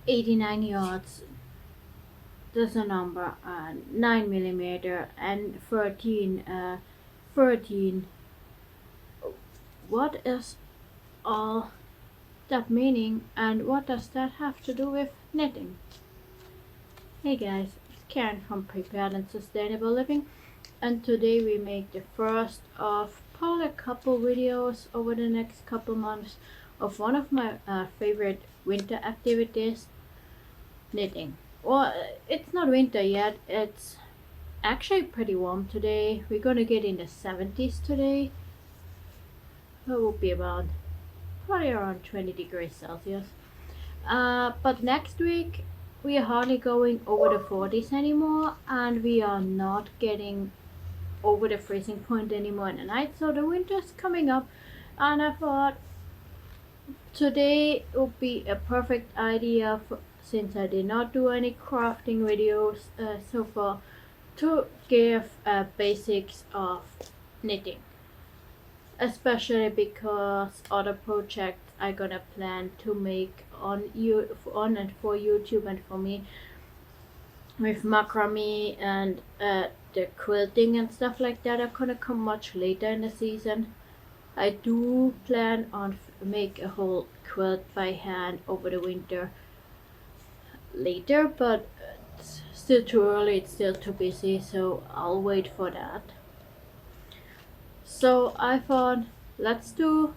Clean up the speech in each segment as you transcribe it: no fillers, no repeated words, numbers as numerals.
89 yards. That's a number. 9 millimeter and 13. What is all that meaning, and what does that have to do with knitting? Hey guys, it's Karen from Prepared and Sustainable Living, and today we make the first of probably a couple videos over the next couple months of one of my favorite winter activities, knitting. Well, it's not winter yet, it's actually pretty warm today. We're gonna get in the 70s today. It will be about probably around 20 degrees Celsius. But next week we are hardly going over the 40s anymore, and we are not getting over the freezing point anymore in the night. So the winter's coming up, and I thought today would be a perfect idea since I did not do any crafting videos so far, to give basics of knitting. Especially because other projects I'm gonna plan to make on and for YouTube and for me with macrame and the quilting and stuff like that are gonna come much later in the season. I do plan on make a whole quilt by hand over the winter later, but it's still too early, it's still too busy, so I'll wait for that. So I thought, let's do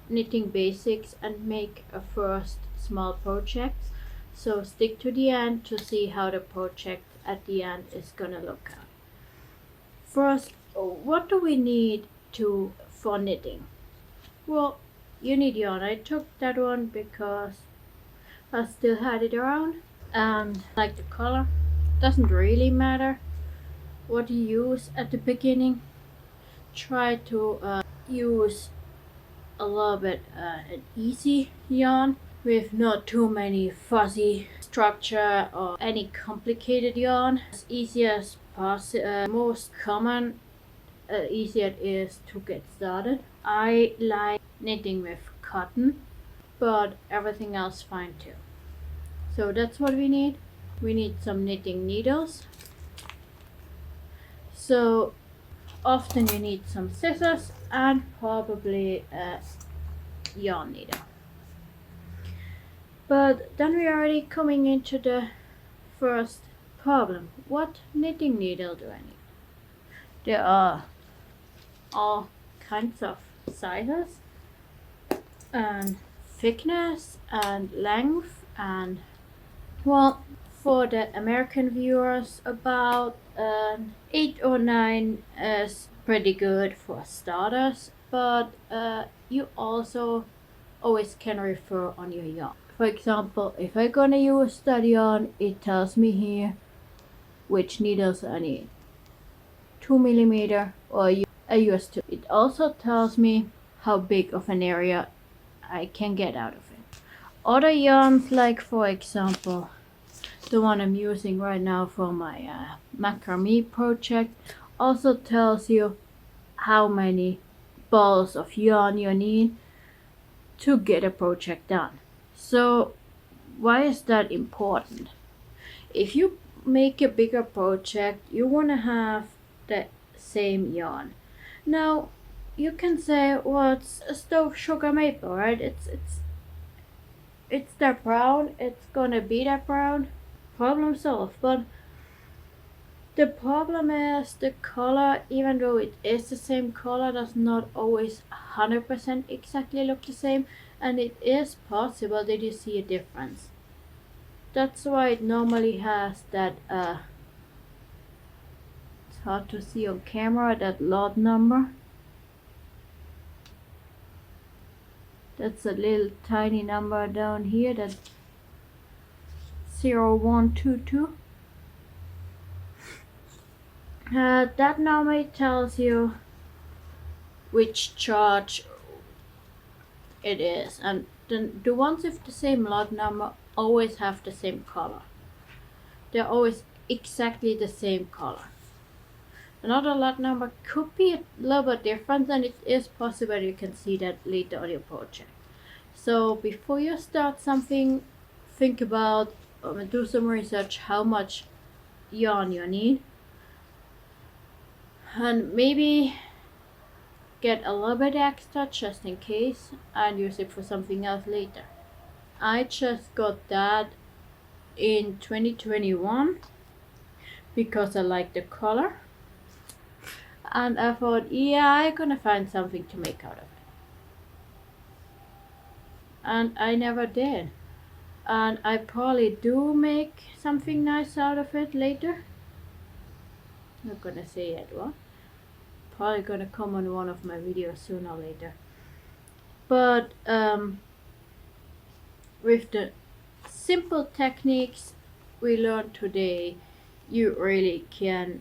knitting basics and make a first small project. So stick to the end to see how the project at the end is gonna look at. First, what do we need for knitting? Well, you need yarn. I took that one because I still had it around, and like the color, doesn't really matter what you use at the beginning. Try to use a little bit an easy yarn with not too many fuzzy structure or any complicated yarn. As easy as possible, most common, easier it is to get started. I like knitting with cotton, but everything else fine too. So that's what we need. We need some knitting needles. So often you need some scissors and probably a yarn needle. But then we're already coming into the first problem. What knitting needle do I need? There are all kinds of sizes and thickness and length, and well, for the American viewers, about 8 or 9 is pretty good for starters, but you also always can refer on your yarn. For example, if I'm gonna use that yarn, it tells me here which needles I need. 2 millimeter or I use 2. It also tells me how big of an area I can get out of it. Other yarns, like for example the one I'm using right now for my macrame project, also tells you how many balls of yarn you need to get a project done. So why is that important? If you make a bigger project, you want to have the same yarn. Now you can say, well, it's a stove sugar maple, right? It's that brown, it's gonna be that brown. Problem solved. But the problem is the color, even though it is the same color, does not always 100% exactly look the same, and it is possible that you see a difference. That's why it normally has that it's hard to see on camera, that lot number. That's a little tiny number down here, that 0122. That normally tells you which charge it is, and the ones with the same lot number always have the same color. They're always exactly the same color. Another lot number could be a little bit different, and it is possible you can see that later on your project. So before you start something, think about, do some research how much yarn you need, and maybe get a little bit extra just in case and use it for something else later. I just got that in 2021 because I like the color, and I thought, yeah, I'm gonna find something to make out of it, and I never did. And I probably do make something nice out of it later. Not gonna say yet what. Probably gonna come on one of my videos sooner or later. But with the simple techniques we learned today, you really can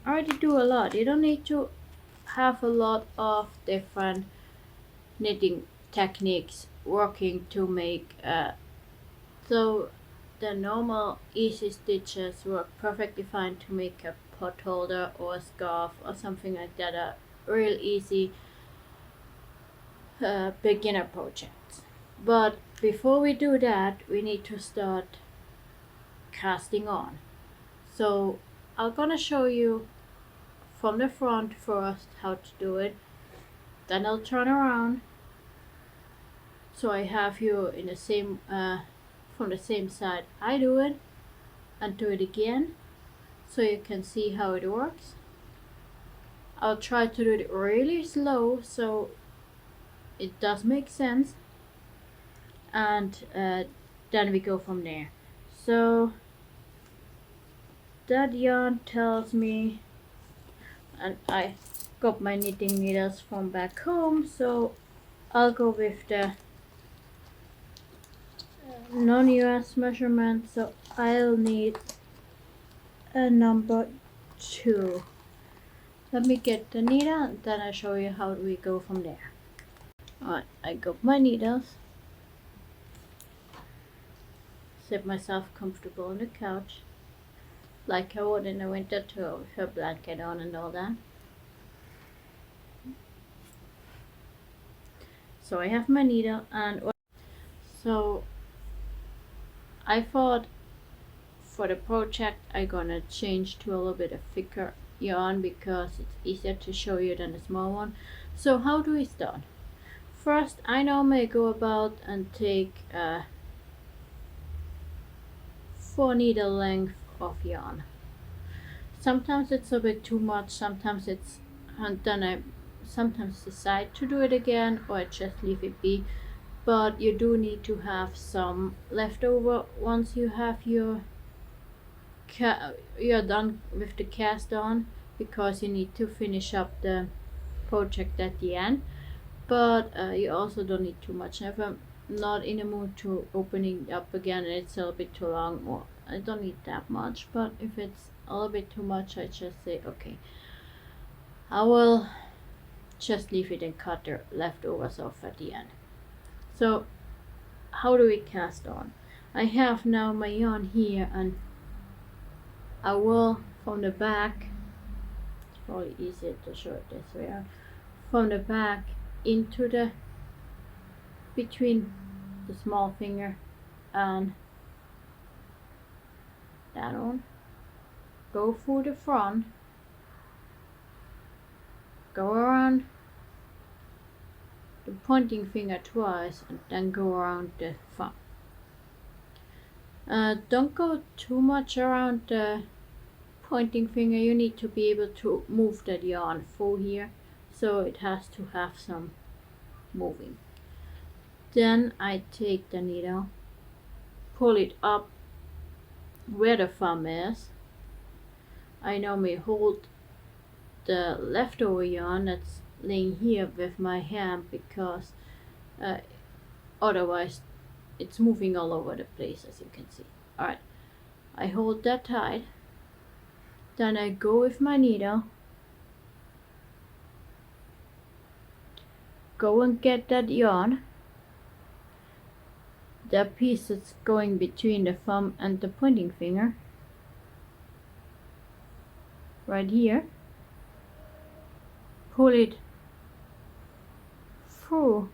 already do a lot. You don't need to have a lot of different knitting techniques working to make so the normal easy stitches work perfectly fine to make a pot holder or a scarf or something like that, a real easy beginner projects. But before we do that, we need to start casting on. So I'm gonna show you from the front first how to do it, then I'll turn around so I have you in the same from the same side I do it, and do it again so you can see how it works. I'll try to do it really slow so it does make sense, and then we go from there. So that yarn tells me, and I got my knitting needles from back home, so I'll go with the non-US measurement, so I'll need a number 2. Let me get the needle and then I'll show you how we go from there. Alright, I got my needles. Sit myself comfortable on the couch like I would in the winter too, with a blanket on and all that. So I have my needle, and so I thought for the project I'm gonna change to a little bit of thicker yarn because it's easier to show you than a small one. So how do we start? First, I normally go about and take 4 needle length of yarn. Sometimes it's a bit too much, sometimes it's, and then I sometimes decide to do it again, or I just leave it be. But you do need to have some leftover once you have you're done with the cast on, because you need to finish up the project at the end. But you also don't need too much. If I'm not in the mood to opening up again and it's a little bit too long, or I don't need that much, but if it's a little bit too much, I just say okay, I will just leave it and cut the leftovers off at the end. So how do we cast on? I have now my yarn here, and I will from the back, it's probably easier to show it this way, from the back into the between the small finger and that one, go through the front, go around the pointing finger twice, and then go around the thumb. Don't go too much around the pointing finger. You need to be able to move that yarn through here, so it has to have some moving. Then I take the needle, pull it up where the thumb is. I normally hold the leftover yarn that's laying here with my hand, because otherwise it's moving all over the place, as you can see. Alright, I hold that tight, then I go with my needle, go and get that yarn, the piece that's going between the thumb and the pointing finger, right here, pull it through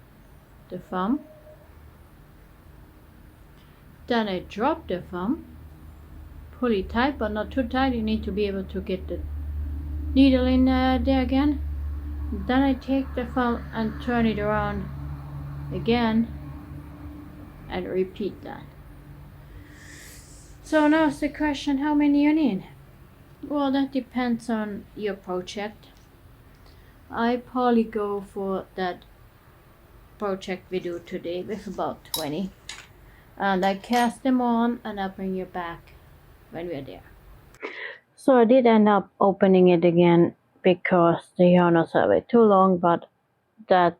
the thumb, Then I drop the thumb, pull it tight but not too tight. You need to be able to get the needle in there again. Then I take the thumb and turn it around again and repeat that. So now's the question, how many you need? Well, that depends on your project. I probably go for that project we do today with about 20. And I cast them on and I'll bring you back when we're there. So I did end up opening it again because the yarn was a bit too long, but I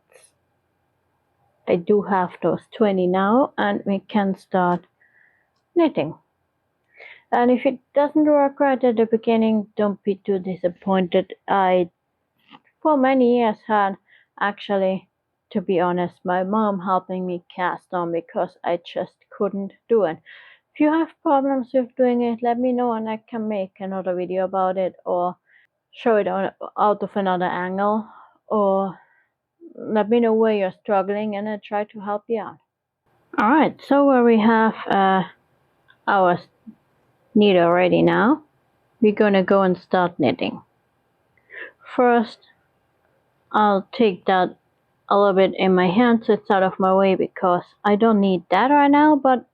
do have those 20 now and we can start knitting. And if it doesn't work right at the beginning, don't be too disappointed. I, for many years, had actually, to be honest, my mom helping me cast on because I just couldn't do it. If you have problems with doing it, let me know and I can make another video about it or show it out of another angle, or let me know where you're struggling and I'll try to help you out. Alright, so where we have our needle ready now, we're gonna go and start knitting. First, I'll take that a little bit in my hand so it's out of my way because I don't need that right now, but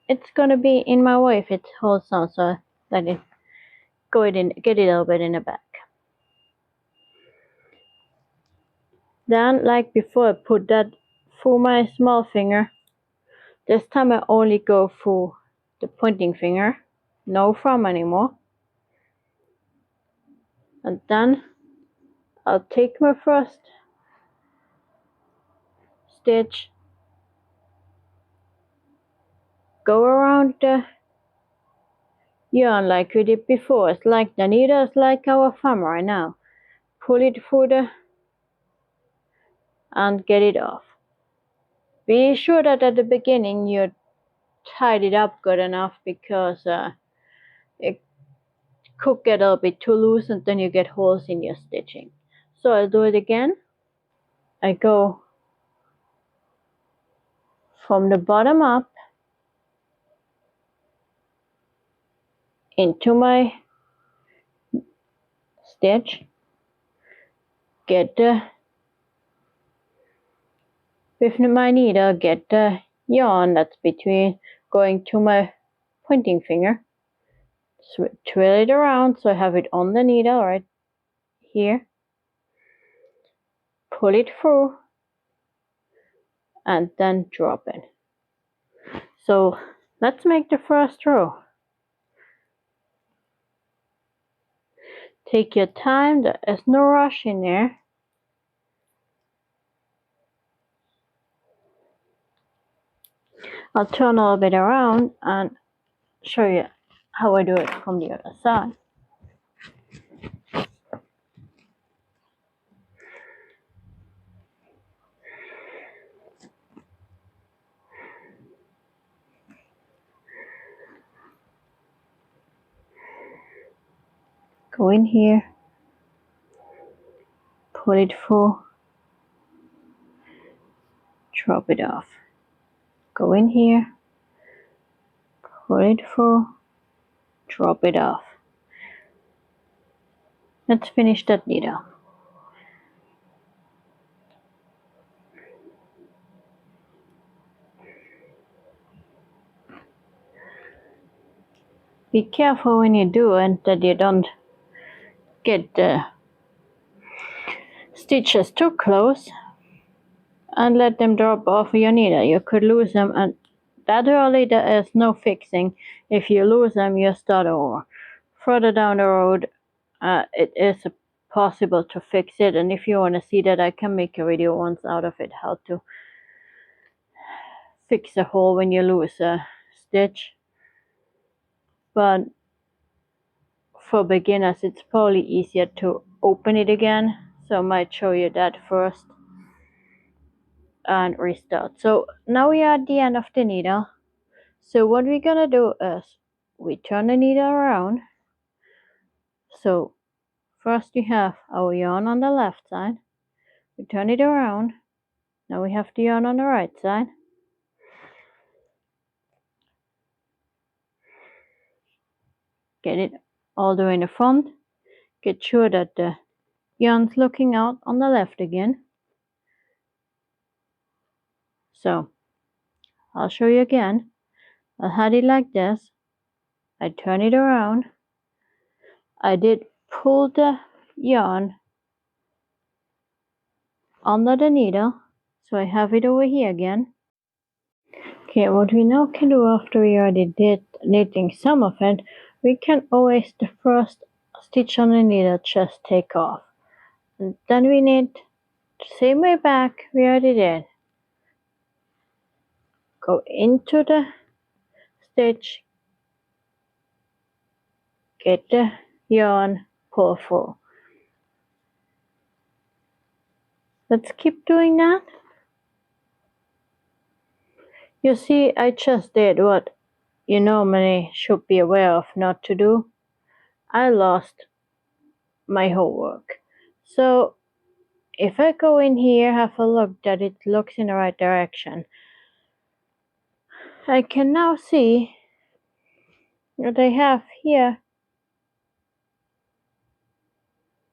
it's gonna be in my way if it holds on, so let it go in, get it a little bit in the back. Then, like before, I put that through my small finger. This time I only go through the pointing finger, no thumb anymore. And then I'll take my first stitch, go around the yarn like we did before. It's like the needle is like our thumb right now. Pull it through and get it off. Be sure that at the beginning you tied it up good enough because it could get a little bit too loose and then you get holes in your stitching. So I'll do it again. I go from the bottom up into my stitch, get with my needle, get the yarn that's between, going to my pointing finger, twirl it around so I have it on the needle right here, pull it through and then drop it. So let's make the first row. Take your time, there is no rush in there. I'll turn a little bit around and show you how I do it from the other side. Go in here, pull it through, drop it off. Go in here, pull it through, drop it off. Let's finish that needle. Be careful when you do it that you don't get the stitches too close and let them drop off your needle. You could lose them, and that early there is no fixing. If you lose them, you start over. Further down the road, it is possible to fix it, and if you want to see that, I can make a video once out of it, how to fix a hole when you lose a stitch. But for beginners, it's probably easier to open it again, so I might show you that first and restart. So now we are at the end of the needle. So what we're gonna do is we turn the needle around. So first we have our yarn on the left side, we turn it around, now we have the yarn on the right side, Get it all the way in the front. Get sure that the yarn's looking out on the left again. So I'll show you again. I had it like this. I turn it around. I did pull the yarn under the needle, so I have it over here again. Okay, what we now can do after we already did knitting some of it, we can always the first stitch on the needle just take off. And then we knit the same way back we already did. Go into the stitch, get the yarn, pull through. Let's keep doing that. You see, I just did what you normally should be aware of not to do. I lost my homework. So if I go in here, have a look that it looks in the right direction, I can now see that I have here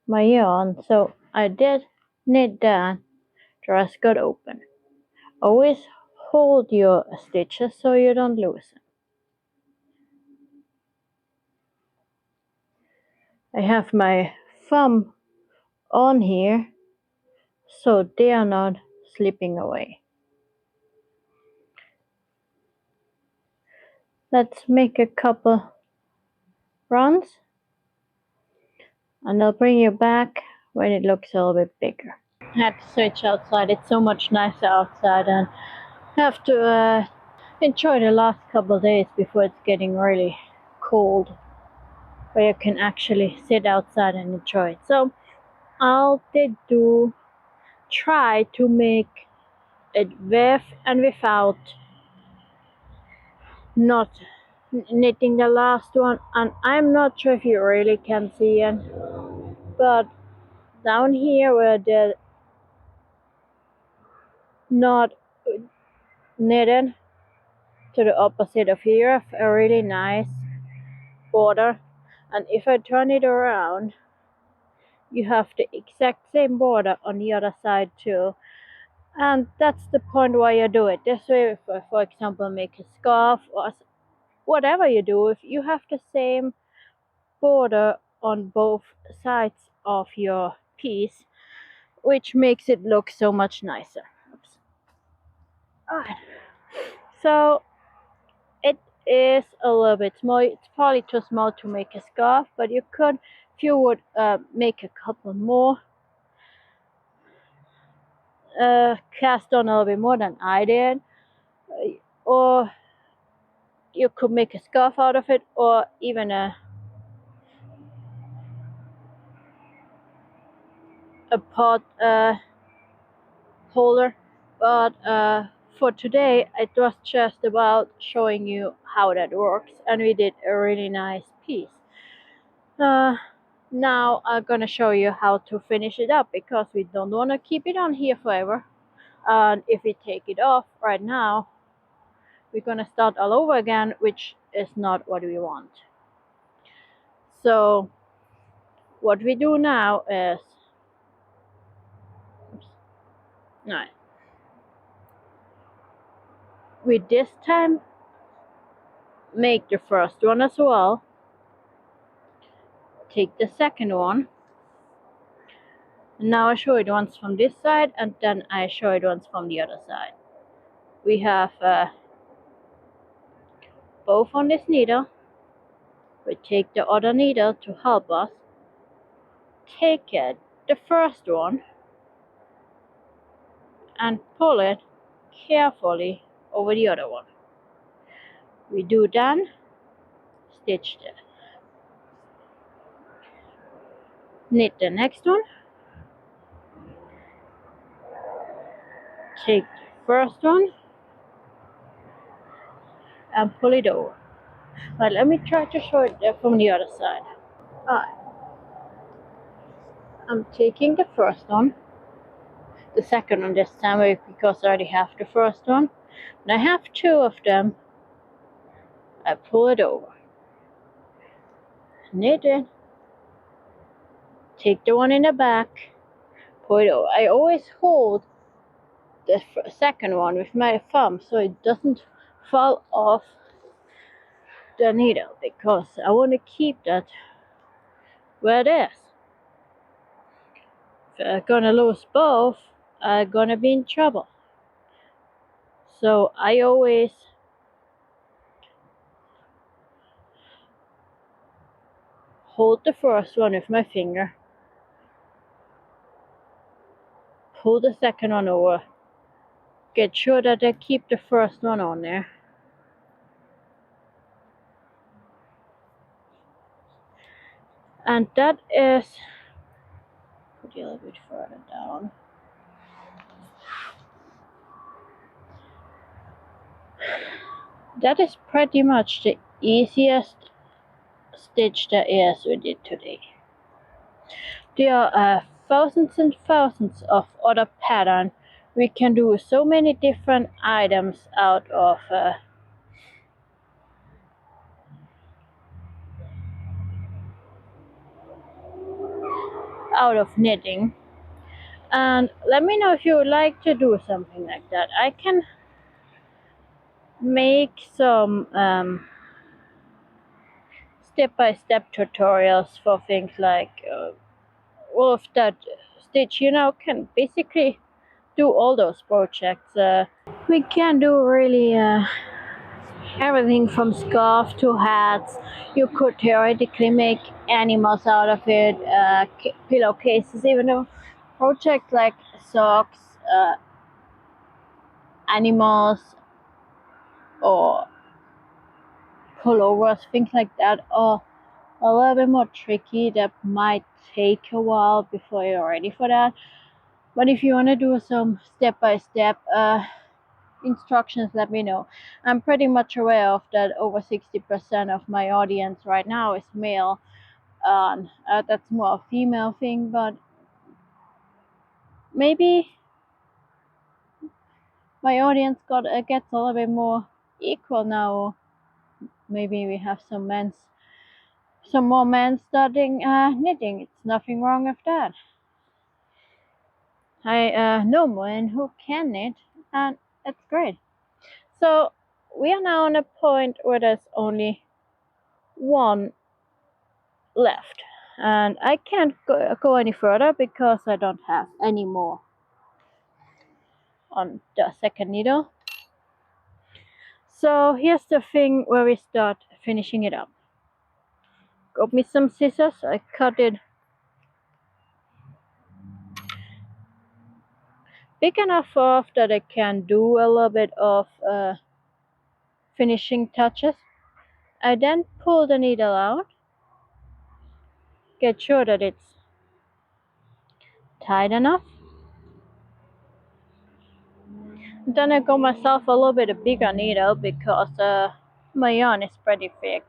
my yarn. So I did knit that, the rest got open. Always hold your stitches so you don't lose them. I have my thumb on here so they are not slipping away. Let's make a couple runs and I'll bring you back when it looks a little bit bigger. I have to switch outside. It's so much nicer outside and I have to enjoy the last couple of days before it's getting really cold, where you can actually sit outside and enjoy it. So I'll try to make it with and without not knitting the last one, and I'm not sure if you really can see it, but down here where the not knitted to the opposite of here, a really nice border, and if I turn it around you have the exact same border on the other side too. And that's the point why you do it this way. If I, for example, make a scarf or whatever you do, if you have the same border on both sides of your piece, which makes it look so much nicer. Oops. Alright. So it is a little bit small. It's probably too small to make a scarf, but you could, if you would make a couple more, cast on a little bit more than I did, or you could make a scarf out of it, or even a pot holder. But for today it was just about showing you how that works, and we did a really nice piece. Now I'm gonna show you how to finish it up, because we don't want to keep it on here forever, and if we take it off right now we're gonna start all over again, which is not what we want. So what we do now is, right, we this time make the first one as well, take the second one, and now I show it once from this side and then I show it once from the other side. We have both on this needle. We take the other needle to help us. Take it, the first one, and pull it carefully over the other one. We do then stitch the knit the next one, take the first one and pull it over. But let me try to show it from the other side. Alright, I'm taking the first one, the second one this time, because I already have the first one, and I have two of them. I pull it over. knit it, take the one in the back, put it. I always hold the second one with my thumb so it doesn't fall off the needle, because I want to keep that where it is. If I'm gonna lose both, I'm gonna be in trouble. So I always hold the first one with my finger, pull the second one over, get sure that I keep the first one on there, and that is, put it a little bit further down. That is pretty much the easiest stitch there is we did today. There are thousands and thousands of other patterns. We can do so many different items out of knitting. And let me know if you would like to do something like that. I can make some step-by-step tutorials for things like with that stitch, can basically do all those projects. We can do really everything from scarf to hats. You could theoretically make animals out of it, pillowcases, even a project like socks, animals, or pullovers, things like that, are a little bit more tricky. That might take a while before you're ready for that. But if you want to do some step-by-step instructions, let me know. I'm pretty much aware of that over 60% of my audience right now is male. That's more a female thing, but maybe my audience gets a little bit more equal now. Maybe we have some more men starting knitting. It's nothing wrong with that. I know men who can knit, and it's great. So we are now on a point where there's only one left, and I can't go any further because I don't have any more on the second needle. So here's the thing where we start finishing it up. Got me some scissors. I cut it big enough off that I can do a little bit of finishing touches. I then pull the needle out, get sure that it's tight enough. Then I got myself a little bit bigger needle because my yarn is pretty thick.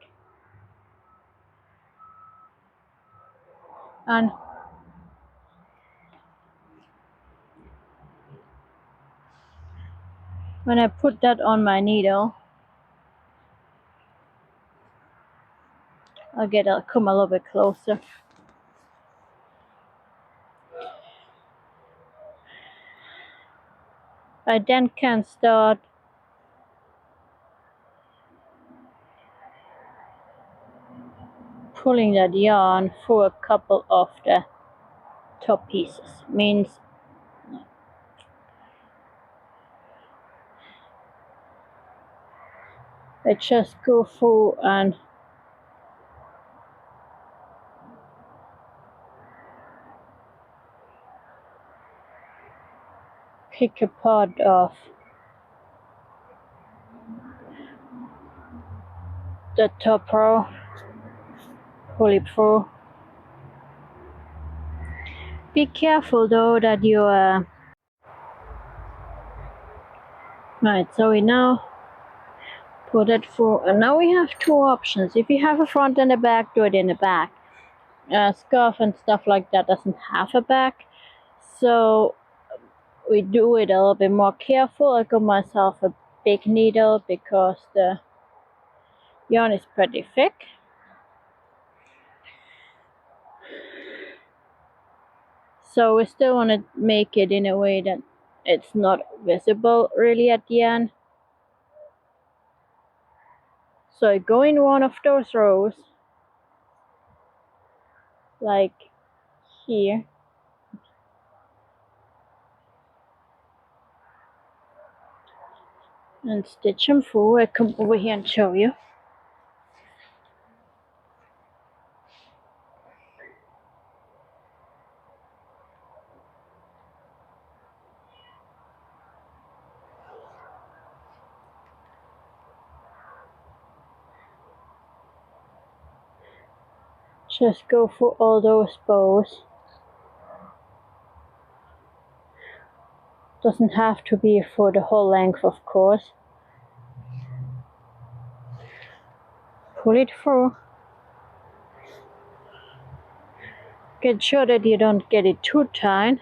And when I put that on my needle, I'll come a little bit closer. I then can start pulling that yarn through a couple of the top pieces. Means I just go through and pick a part of the top row, pull it through. Be careful though that you right, so we now put it through, and now we have two options. If you have a front and a back, do it in the back. Scarf and stuff like that doesn't have a back, so we do it a little bit more careful. I got myself a big needle because the yarn is pretty thick. So we still want to make it in a way that it's not visible really at the end. So I go in one of those rows, like here, and stitch them through. I come over here and show you. Just go for all those bows. Doesn't have to be for the whole length, of course. Pull it through. Get sure that you don't get it too tight,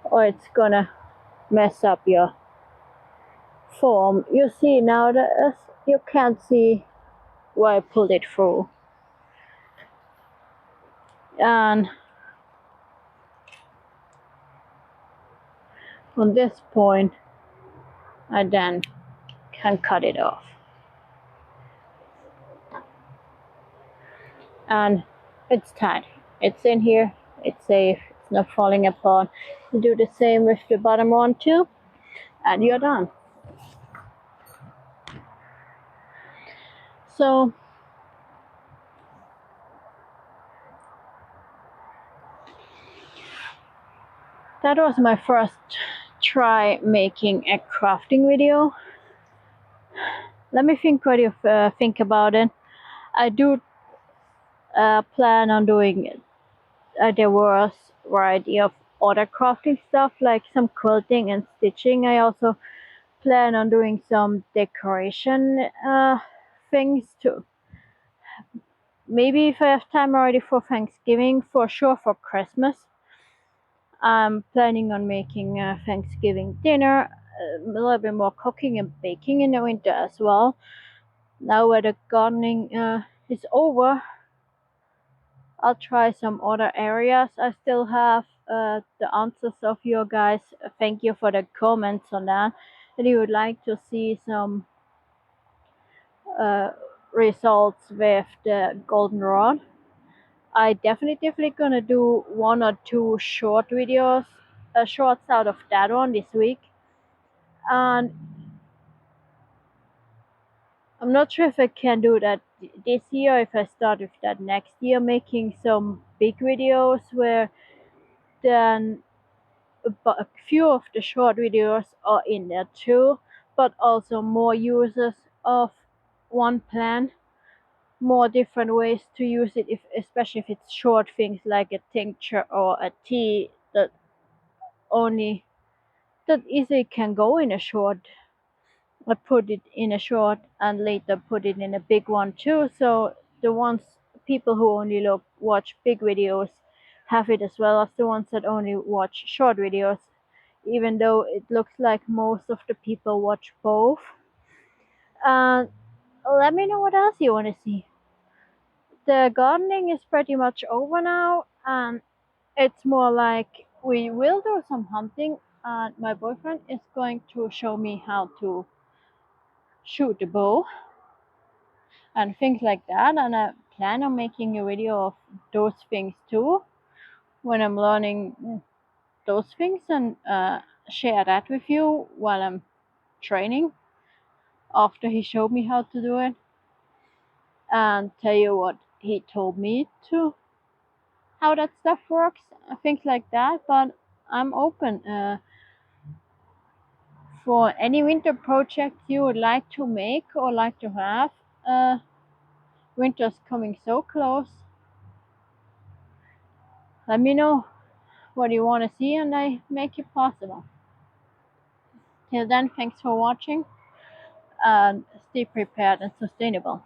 or it's gonna mess up your form. You see now that you can't see where I pulled it through. And on this point, I then can cut it off. And it's tight. It's in here, it's safe, it's not falling apart. You do the same with the bottom one too, and you're done. So that was my first try making a crafting video. Let me think what you think about it. I do plan on doing a diverse variety of other crafting stuff, like some quilting and stitching. I also plan on doing some decoration things too. Maybe if I have time already for Thanksgiving, for sure for Christmas. I'm planning on making Thanksgiving dinner, a little bit more cooking and baking in the winter as well. Now that the gardening is over, I'll try some other areas. I still have the answers of you guys. Thank you for the comments on that. And you would like to see some results with the goldenrod. I definitely gonna do 1 or 2 short videos, shorts out of that one this week. And I'm not sure if I can do that this year, if I start with that next year, making some big videos where then a few of the short videos are in there too, but also more uses of one plan, more different ways to use it, especially if it's short things like a tincture or a tea that easily can go in a short. I put it in a short and later put it in a big one too, so the ones people who only watch big videos have it as well as the ones that only watch short videos, even though it looks like most of the people watch both. And let me know what else you want to see. The gardening is pretty much over now, and it's more like we will do some hunting, and my boyfriend is going to show me how to shoot the bow and things like that, and I plan on making a video of those things too when I'm learning those things, and share that with you while I'm training after he showed me how to do it, and tell you what he told me to, how that stuff works, things like that. But I'm open for any winter project you would like to make or like to have. Winter's coming so close. Let me know what you want to see and I make it possible. Till then, thanks for watching and stay prepared and sustainable.